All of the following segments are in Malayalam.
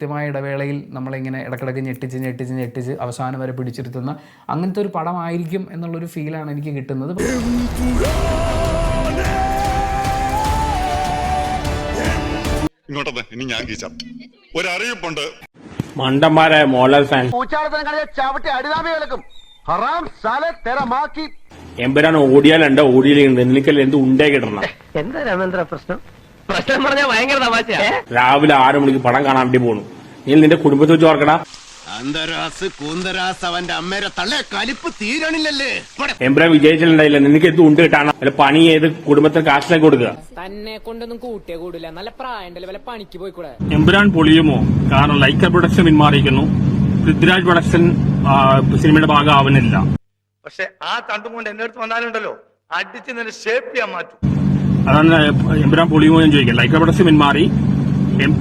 കൃത്യമായ ഇടവേളയിൽ നമ്മളിങ്ങനെ ഇടക്കിടക്ക് ഞെട്ടിച്ച് അവസാനം വരെ പിടിച്ചിരുത്തുന്ന അങ്ങനത്തെ ഒരു പടമായിരിക്കും എന്നുള്ളൊരു ഫീലാണ് എനിക്ക് കിട്ടുന്നത്. ഇങ്ങോട്ടേ ഇനി ഞാൻ കീച്ചാം ഒരറിയിപ്പുണ്ട്. മണ്ടന്മാരായ മോഹൻലാൽ ഫാൻ എമ്പുരാൻ ഓടിയാലുണ്ട് ഓടിയിലുണ്ട് നിനക്കല്ല എന്ത് ഉണ്ടേ കിട്ടണം. എന്താ രാമേന്ദ്ര പ്രശ്നം പറഞ്ഞാൽ ഭയങ്കര തമാശ. രാവിലെ 6 മണിക്ക് പടം കാണാൻ വേണ്ടി പോണു. നീ നിന്റെ കുടുംബത്തെ വെച്ച് ഓർക്കടാ. അന്തരാസ് കൂന്തരാസ് അവന്റെ അമ്മേരെ തള്ളേ കലിപ്പ് തീരണില്ലല്ലേ. എമ്പുരാൻ വിജയിച്ചിട്ടുണ്ടായില്ല. നിനക്ക് എന്ത് ഉണ്ട് കിട്ടാണ് അല്ല പണി ചെയ്ത് കുടുംബത്തിന് കാശിലേക്ക് കൊടുക്കുക. തന്നെ കൊണ്ടൊന്നും കൂട്ടിയേ കൂടില്ല. നല്ല പ്രായണ്ടല്ലേ വല്ല പണിക്ക് പോയിക്കൂടെ. എമ്പുരാൻ പൊളിയുമോ? കാരണം ലൈക്ക പ്രൊഡക്ഷൻ പിന്മാറിയിരിക്കുന്നു. പൃഥ്വിരാജ് പ്രൊഡക്ഷൻ സിനിമയുടെ ഭാഗം ആവുന്നില്ല. പക്ഷെ ആ തണ്ടും കൊണ്ട് എന്റെ അടുത്ത് വന്നാലുണ്ടല്ലോ അടിച്ച് നിന്നെ ഷേപ്പ് ചെയ്യാൻ മാറ്റും. അതാണ് എമ്പുരാൻ പൊളിയുമോ എന്ന് ചോദിക്കാം. ലൈക്ക പ്രൊഡക്ഷൻ പിന്മാറി.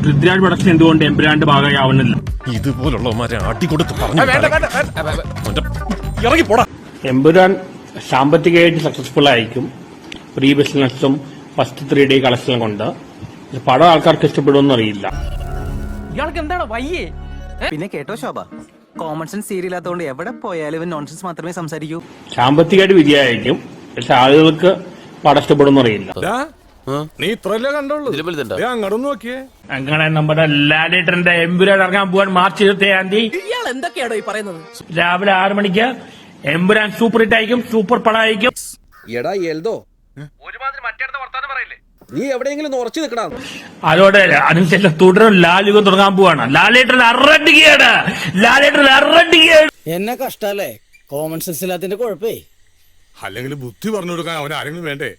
പൃഥ്വിരാജ് പ്രൊഡക്ഷൻ എന്തുകൊണ്ട് എമ്പുരാന്റെ ഭാഗമായി ആവുന്നില്ല? ഇതുപോലുള്ളവന്മാരെ ആട്ടിക്കൊടുത്ത് പറഞ്ഞു. എമ്പുരാൻ സാമ്പത്തികമായിട്ട് സക്സസ്ഫുൾ ആയിരിക്കും. പ്രീ ബിസിനസ്സും ഫസ്റ്റ് 3 ഡേ കളക്ഷനും കൊണ്ട്. പടം ആൾക്കാർക്ക് ഇഷ്ടപ്പെടുമെന്ന് അറിയില്ല. ഇയാൾക്ക് എന്താണ് വയ്യേ? പിന്നെ കേട്ടോ ശോഭ, കോമൺ സെൻസ് സീരിയലാത്തോണ്ട് എവിടെ പോയാലും ഇവൻ നോൺസെൻസ് മാത്രമേ സംസാരിക്കൂ. സാമ്പത്തികമായിട്ട് വിജയമായിരിക്കും. പക്ഷെ ആളുകൾക്ക് പടം ഇഷ്ടപ്പെടുമെന്ന് അറിയില്ല. നീ ഇത്രല്ലേ കണ്ടുള്ളൂ, അങ്ങോട്ട് നോക്കിയേ. അങ്ങനെ നമ്മുടെ ലാലേട്ടന്റെ എമ്പുരാൻ ഇറങ്ങാൻ പോവാൻ മാർച്ച് 27 ഇയാൾ എന്തൊക്കെയാണോ ഈ പറയുന്നത്? രാവിലെ 6 മണിക്ക് എമ്പുരാൻ സൂപ്പർ ഹിറ്റ് ആയിരിക്കും. സൂപ്പർ പടമായിരിക്കും. എടാ എൽദോ, നീ എവിടെയെങ്കിലും ഉറച്ചു നിൽക്കണം. അതോടെ അതിനുശേഷം തുടരും ലാലുകം തുടങ്ങാൻ പോവാണ്. ലാലേട്ടൻ അറടിക്കുകയാണ്. എന്നെ കഷ്ടല്ലേ കോമൺ സെൻസ് ഇല്ലാത്തിന്റെ കുഴപ്പേ. അല്ലെങ്കിൽ ബുദ്ധി പറഞ്ഞു കൊടുക്കാൻ അവൻ ആരെങ്കിലും വേണ്ടേ?